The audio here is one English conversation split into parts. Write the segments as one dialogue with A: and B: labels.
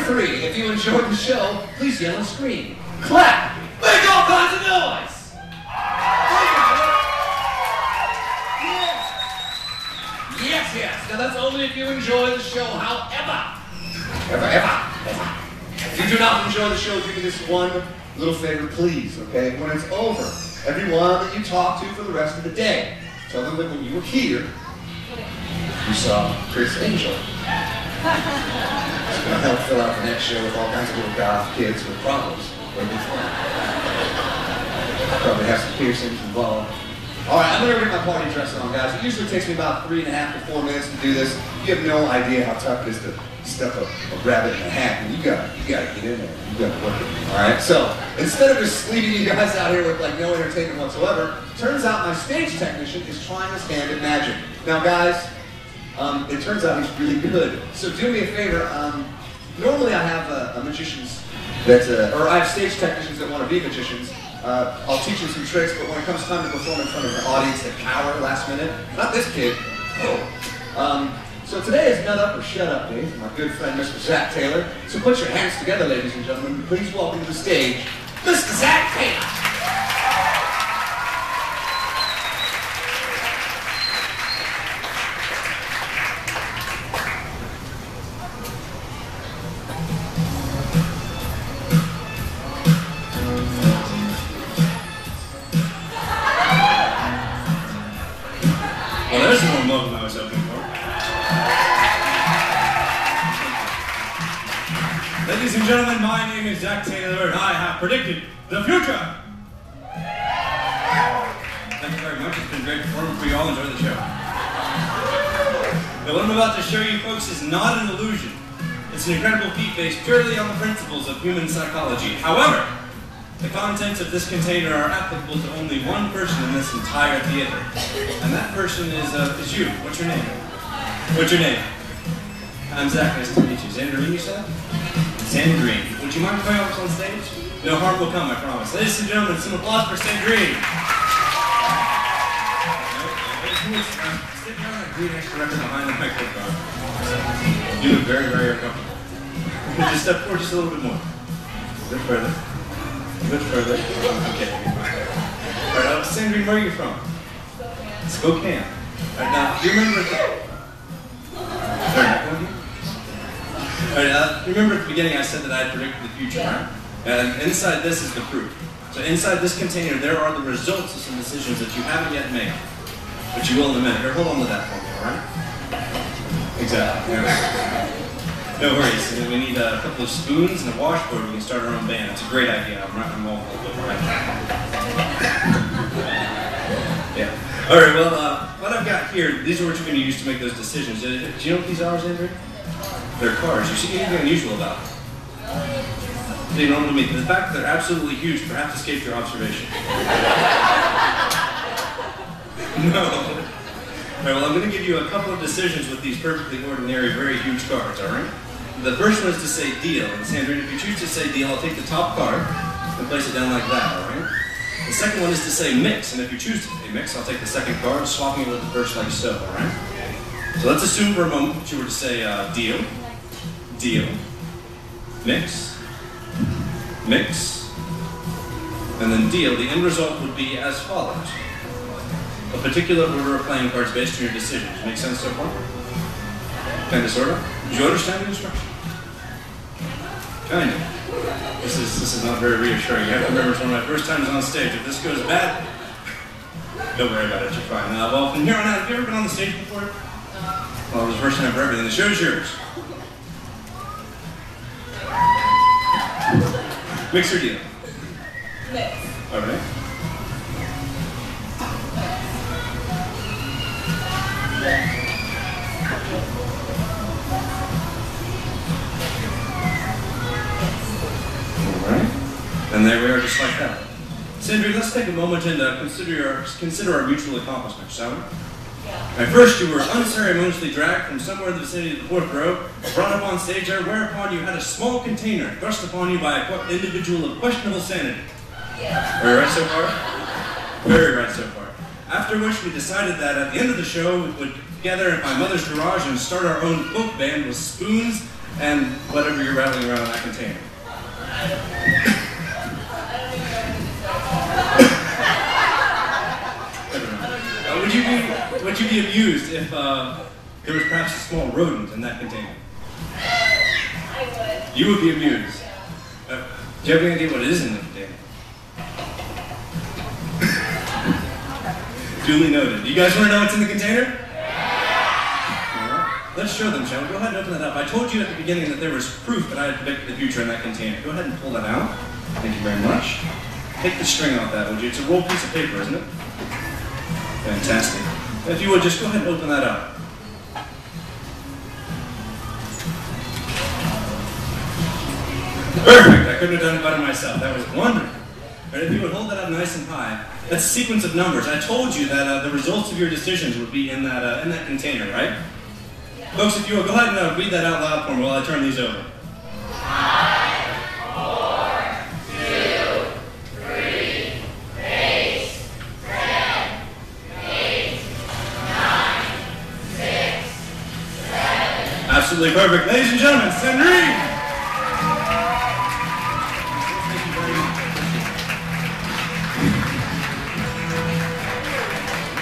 A: 3, if you enjoyed the show, please yell and scream. Clap! Make all kinds of noise! Yes. Now that's only if you enjoy the show. However, if you do not enjoy the show, do me this one little favor, please, okay? When it's over, everyone that you talk to for the rest of the day, tell them that when you were here, you saw Chris Angel. It's gonna help fill out the next show with all kinds of little goth kids with problems. It'll be fun. Probably have some piercings involved. Alright, I'm gonna get my party dress on, guys. It usually takes me about 3.5 to 4 minutes to do this. You have no idea how tough it is to stuff a rabbit in a hat, and you gotta get in there. You gotta work it. Alright, so instead of just leaving you guys out here with like no entertainment whatsoever, turns out my stage technician is trying his hand at magic. Now guys, it turns out he's really good. So do me a favor, normally I have magicians that, or I have stage technicians that want to be magicians. I'll teach them some tricks, but when it comes time to perform in front of an audience that cower last minute, not this kid. So today is Nut Up or Shut Up Day for my good friend Mr. Zach Taylor. So put your hands together, ladies and gentlemen. Please welcome to the stage, Mr. Zach Taylor.
B: Well, there's the one moment I was hoping for. Ladies and gentlemen, my name is Zach Taylor, and I have predicted the future. Thank you very much. It's been great performing for you all. Enjoy the show. Now, what I'm about to show you folks is not an illusion. It's an incredible feat based purely on the principles of human psychology. However, the contents of this container are applicable to only one person in this entire theater. And that person is you. What's your name? What's your name? I'm Zach. Nice to meet you. Sandrine, you said? Sandrine. Would you mind if I help us on stage? No harm will come, I promise. Ladies and gentlemen, some applause for Sandrine. Stick down that green extra record behind the microphone. You look very, very uncomfortable. Just step forward just a little bit more. A bit further. A bit further. Okay. Alright, Sandrine, where are you from? Spokane. Alright, now, do you remember you remember at the beginning I said that I had predicted the future, right? And inside this is the proof. So inside this container, there are the results of some decisions that you haven't yet made, but you will in a minute. Here, hold on to that for me, alright? Exactly. No worries. We need a couple of spoons and a washboard. We can start our own band. It's a great idea. I'm all right. Yeah. All right. Well, what I've got here, these are what you're going to use to make those decisions. Do you know what these are, Andrew? They're cars. You see anything unusual about them? They normally meet. The fact that they're absolutely huge perhaps escaped your observation. No. All right. Well, I'm going to give you a couple of decisions with these perfectly ordinary, very huge cards. All right. The first one is to say deal, and Sandrine, if you choose to say deal, I'll take the top card and place it down like that, alright? The second one is to say mix, and if you choose to say mix, I'll take the second card, swapping it with the first like so, alright? So let's assume for a moment that you were to say deal, deal, mix, mix, and then deal. The end result would be as follows. A particular order of playing cards based on your decisions. Make sense so far? Kind of, sort of? Did you understand the instruction? Kind of. This is not very reassuring. You have to remember it's one of my first times on stage. If this goes bad, don't worry about it, you're fine. Well, from here on out, have you ever been on the stage before? Well, it was the first time for everything. The show's yours. Mix or deal?
C: Mix.
B: Alright. And there we are, just like that. Sandrine, let's take a moment and consider our mutual accomplishments, shall we?
C: Yeah.
B: At first, you were unceremoniously dragged from somewhere in the vicinity of the fourth row, brought up on stage there, whereupon you had a small container thrust upon you by an individual of questionable sanity.
C: Yeah.
B: Are you right so far? Very right so far. After which we decided that at the end of the show, we would gather at my mother's garage and start our own folk band with spoons and whatever you're rattling around in that container. Would you be amused if there was perhaps a small rodent in that container?
C: I would.
B: You would be amused. Do you have any idea what it is in the container? Duly noted. Do you guys want to know what's in the container? Alright. Let's show them, shall we? Go ahead and open that up. I told you at the beginning that there was proof that I had predicted the future in that container. Go ahead and pull that out. Thank you very much. Take the string off that, would you? It's a rolled piece of paper, isn't it? Fantastic. If you would, just go ahead and open that up. Perfect. I couldn't have done it better myself. That was wonderful. But if you would hold that up nice and high, that's a sequence of numbers. I told you that the results of your decisions would be in that container, right?
C: Yeah.
B: Folks, if you would, go ahead and read that out loud for me while I turn these over. 5, 4, 3, 8, 7, 8, 9, 6, 7. Absolutely perfect. Ladies and gentlemen, Sandrine!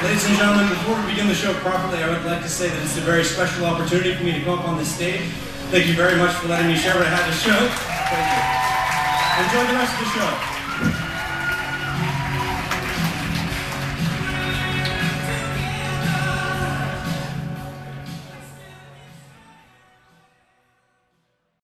B: Ladies and gentlemen, before we begin the show properly, I would like to say that it's a very special opportunity for me to come up on this stage. Thank you very much for letting me share what I had to show. Thank you. Enjoy the rest of the show.